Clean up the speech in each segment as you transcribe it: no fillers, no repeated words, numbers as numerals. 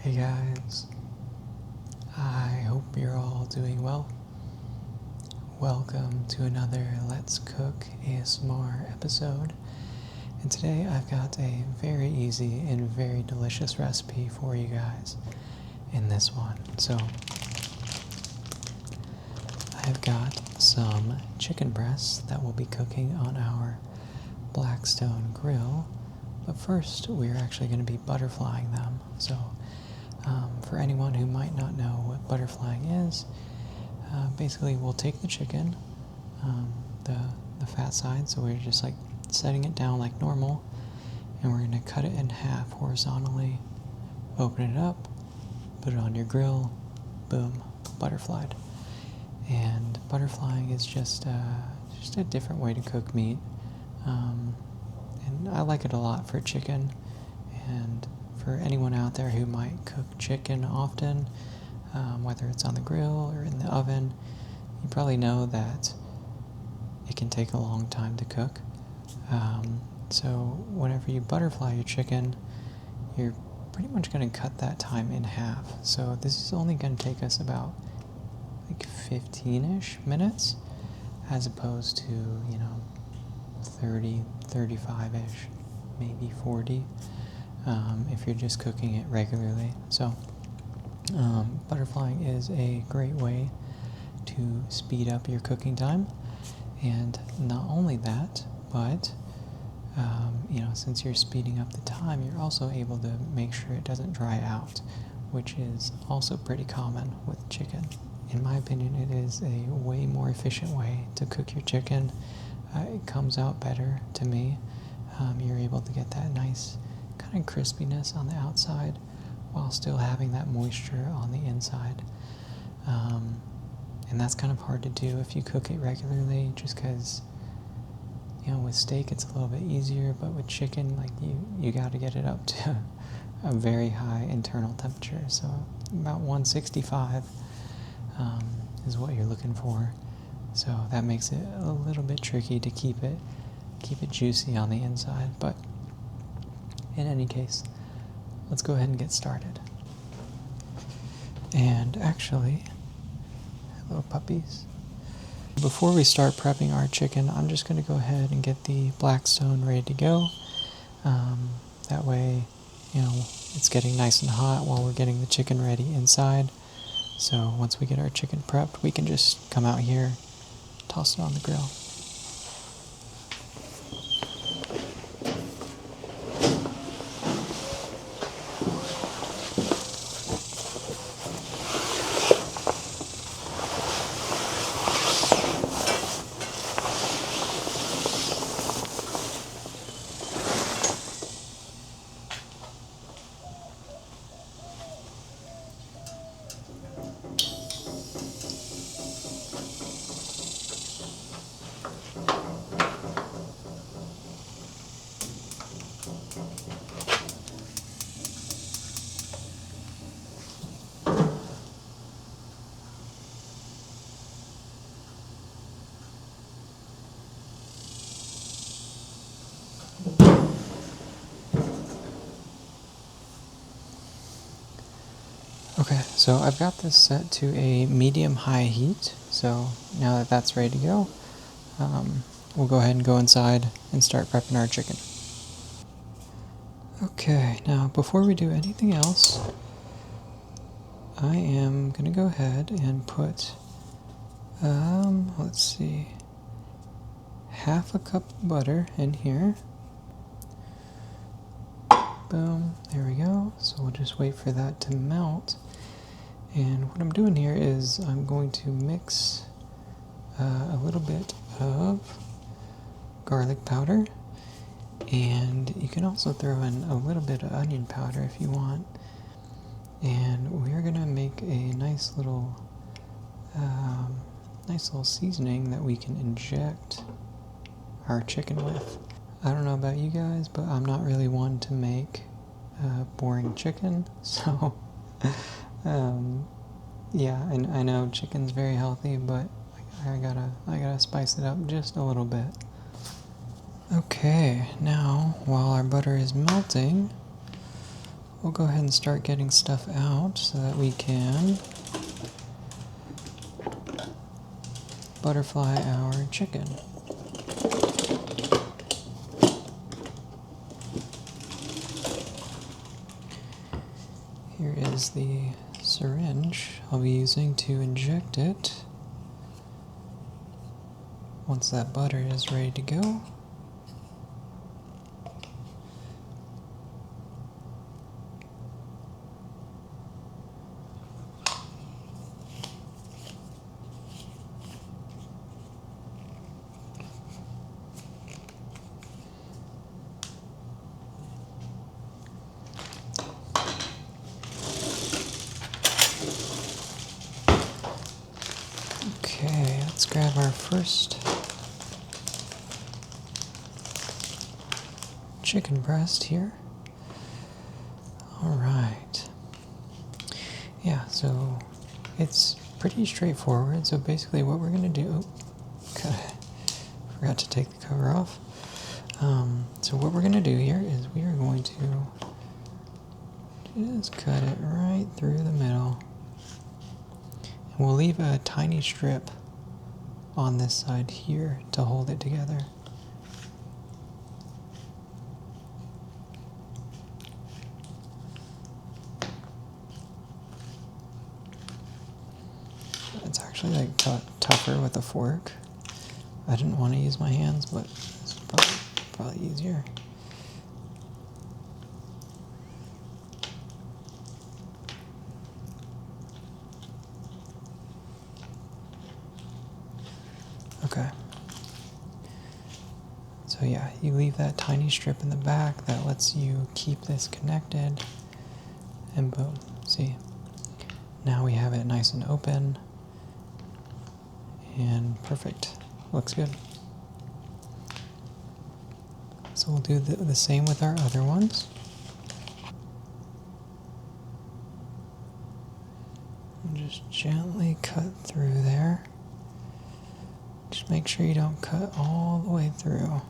Hey guys, I hope you're all doing well. Welcome to another Let's Cook ASMR episode. And today I've got a very easy and very delicious recipe for you guys in this one. So I've got some chicken breasts that we'll be cooking on our Blackstone grill. But first, we're actually going to be butterflying them. So for anyone who might not know what butterflying is, basically we'll take the chicken, the fat side, so we're just like setting it down like normal, and we're going to cut it in half horizontally, open it up, put it on your grill, boom, butterflied. And butterflying is just a different way to cook meat, and I like it a lot for chicken. And for anyone out there who might cook chicken often, whether it's on the grill or in the oven, you probably know that it can take a long time to cook. So whenever you butterfly your chicken, you're pretty much going to cut that time in half. So this is only going to take us about like 15-ish minutes, as opposed to, 30, 35-ish, maybe 40. If you're just cooking it regularly. So butterflying is a great way to speed up your cooking time. And not only that, but since you're speeding up the time, you're also able to make sure it doesn't dry out, which is also pretty common with chicken. In my opinion, it is a way more efficient way to cook your chicken. It comes out better to me. You're able to get that nice kind of crispiness on the outside while still having that moisture on the inside. And that's kind of hard to do if you cook it regularly, just because, with steak it's a little bit easier, but with chicken, like you got to get it up to a very high internal temperature. So about 165 is what you're looking for. So that makes it a little bit tricky to keep it juicy on the inside. But in any case, let's go ahead and get started. And actually, hello puppies. Before we start prepping our chicken, I'm just going to go ahead and get the Blackstone ready to go. That way, it's getting nice and hot while we're getting the chicken ready inside. So once we get our chicken prepped, we can just come out here, toss it on the grill. Okay, so I've got this set to a medium-high heat, so now that that's ready to go, we'll go ahead and go inside and start prepping our chicken. Okay, now before we do anything else, I am going to go ahead and put, let's see, half a cup of butter in here. Boom, there we go. So we'll just wait for that to melt. And what I'm doing here is I'm going to mix a little bit of garlic powder, and you can also throw in a little bit of onion powder if you want. And we're gonna make a nice little seasoning that we can inject our chicken with. I don't know about you guys, but I'm not really one to make boring chicken, so yeah, and I know chicken's very healthy, but I gotta spice it up just a little bit. Okay, now while our butter is melting, we'll go ahead and start getting stuff out so that we can butterfly our chicken. Here is the syringe I'll be using to inject it once that butter is ready to go. Okay, let's grab our first chicken breast here. Alright. Yeah, so it's pretty straightforward. So basically what we're going to do... forgot to take the cover off. So what we're going to do here is we are going to just cut it right through the middle. And we'll leave a tiny strip on this side here to hold it together. It's actually like tougher with a fork. I didn't want to use my hands, but it's probably easier. Okay. So yeah, you leave that tiny strip in the back that lets you keep this connected, and boom, see? Now we have it nice and open, and perfect. Looks good. So we'll do the same with our other ones. And just gently cut through there. Just make sure you don't cut all the way through.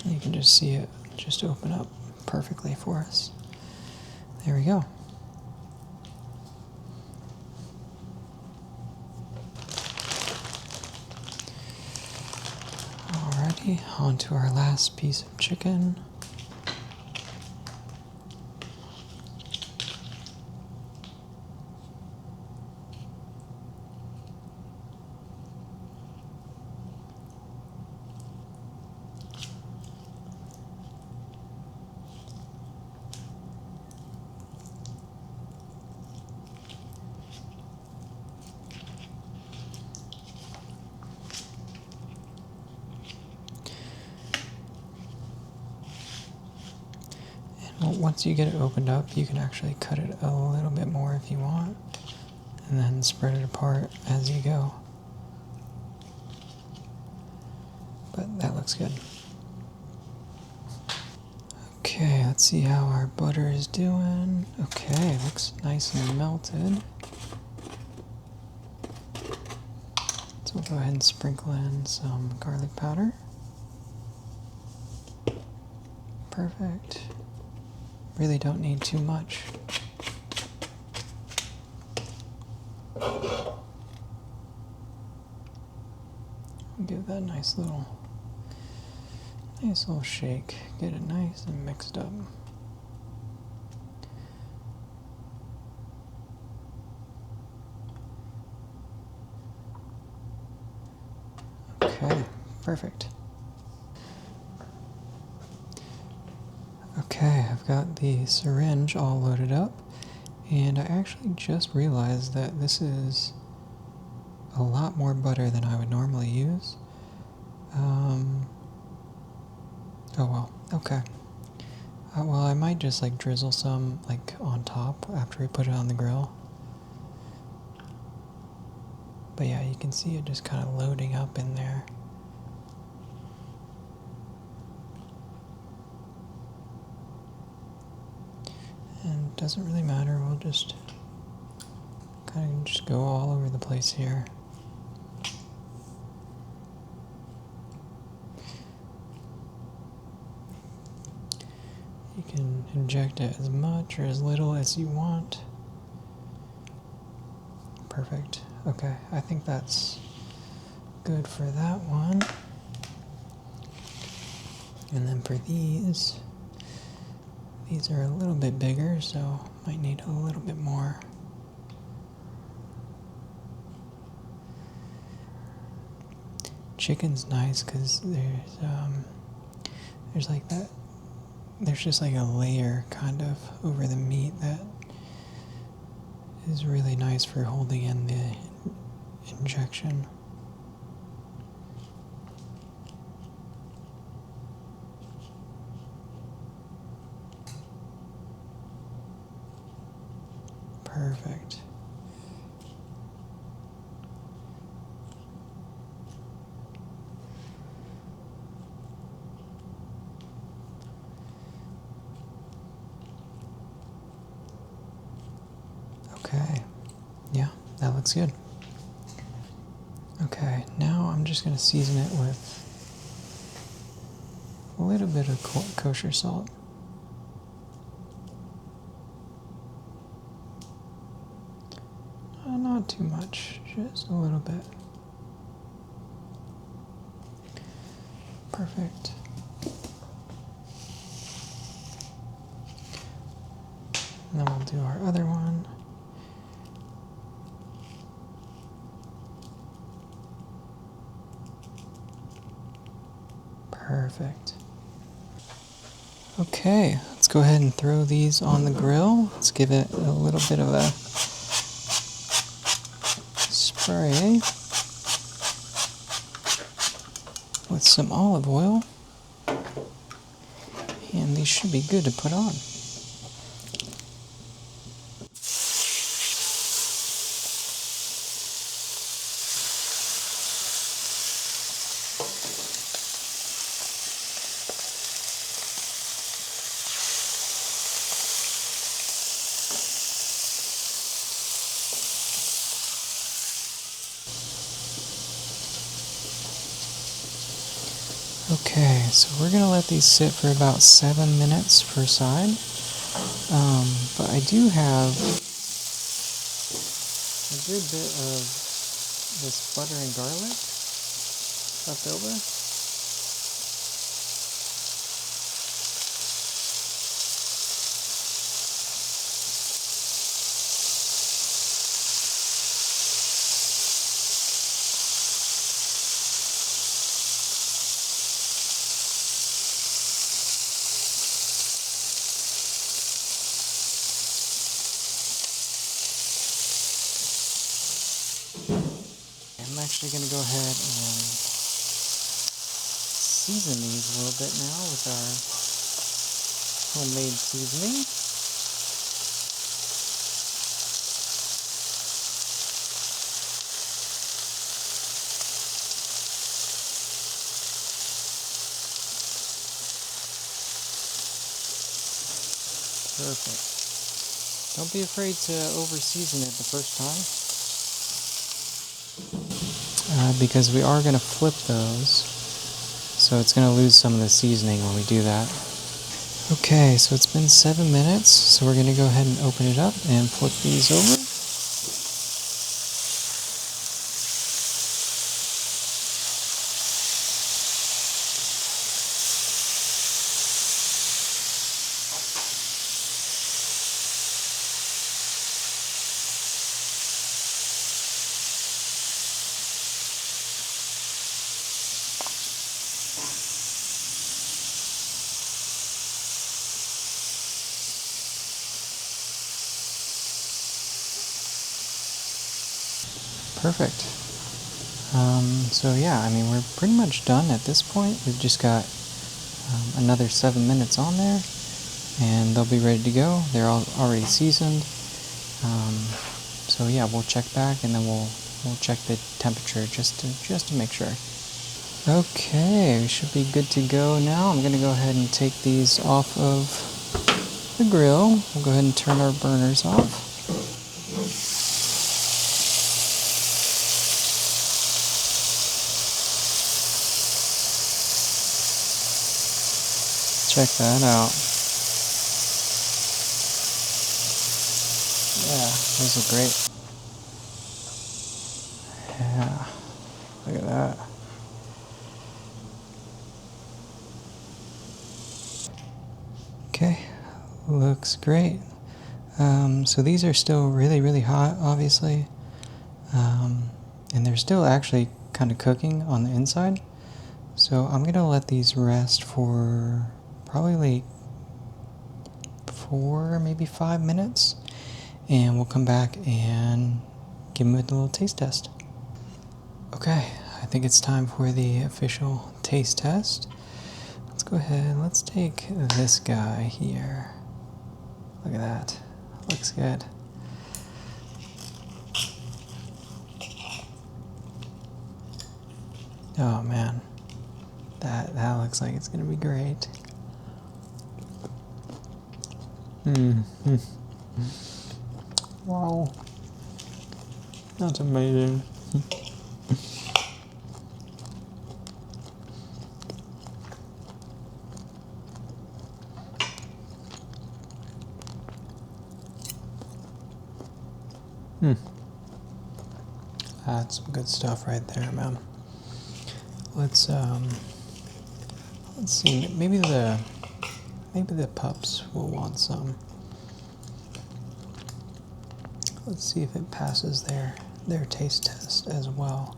You can just see it just open up perfectly for us. There we go. Alrighty, on to our last piece of chicken. Once you get it opened up, you can actually cut it a little bit more if you want, and then spread it apart as you go. But that looks good. Okay, let's see how our butter is doing. Okay, looks nice and melted. So we'll go ahead and sprinkle in some garlic powder. Perfect. Really don't need too much. Give that a nice little shake. Get it nice and mixed up. Okay, perfect. Okay, I've got the syringe all loaded up, and I actually just realized that this is a lot more butter than I would normally use. Oh well, okay. Well, I might just like drizzle some like on top after we put it on the grill. But yeah, you can see it just kind of loading up in there. And it doesn't really matter, we'll just kind of just go all over the place here. You can inject it as much or as little as you want. Perfect. Okay, I think that's good for that one. And then for these are a little bit bigger, so might need a little bit more. Chicken's nice because there's like that. There's just like a layer kind of over the meat that is really nice for holding in the injection. Perfect. Okay, yeah, that looks good. Okay, now I'm just going to season it with a little bit of kosher salt. Not too much, just a little bit. Perfect. And then we'll do our other one. Perfect. Okay, let's go ahead and throw these on the grill. Let's give it a little bit of a spray with some olive oil, and these should be good to put on. Okay, so we're going to let these sit for about 7 minutes per side. But I do have a good bit of this butter and garlic left over. I'm actually going to go ahead and season these a little bit now with our homemade seasoning. Perfect. Don't be afraid to over-season it the first time. Because we are going to flip those, so it's going to lose some of the seasoning when we do that. Okay, so it's been 7 minutes, so we're going to go ahead and open it up and flip these over. Perfect. So yeah, I mean, we're pretty much done at this point. We've just got another 7 minutes on there, and they'll be ready to go. They're all already seasoned. So yeah, we'll check back, and then we'll check the temperature just to make sure. Okay, we should be good to go now. I'm gonna go ahead and take these off of the grill. We'll go ahead and turn our burners off. Check that out. Yeah, those look great. Yeah, look at that. Okay, looks great. So these are still really, really hot, obviously. And they're still actually kind of cooking on the inside. So I'm going to let these rest for probably like 4, maybe 5 minutes. And we'll come back and give them a little taste test. Okay, I think it's time for the official taste test. Let's go ahead, let's take this guy here. Look at that, looks good. Oh man, that looks like it's gonna be great. Wow, that's amazing. That's some good stuff right there, man. Let's see. Maybe the pups will want some. Let's see if it passes their taste test as well.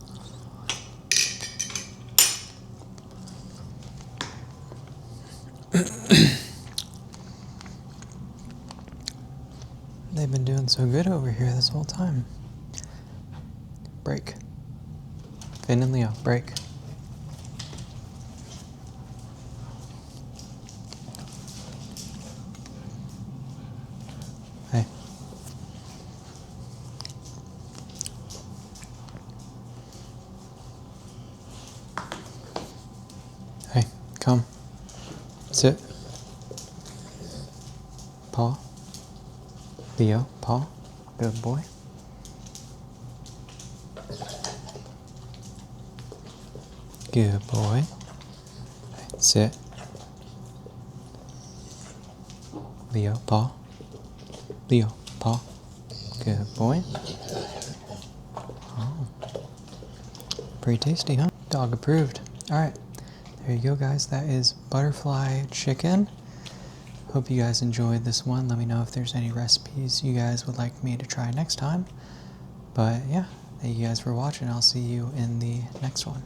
They've been doing so good over here this whole time. Break. Finn and Leo, break. Hey. Hey, come. Sit. Paw. Leo, paw. Good boy. Good boy. Sit. Leo, paw. Leo, paw. Good boy. Oh. Pretty tasty, huh? Dog approved. Alright. There you go, guys. That is butterfly chicken. Hope you guys enjoyed this one. Let me know if there's any recipes you guys would like me to try next time. But yeah, thank you guys for watching. I'll see you in the next one.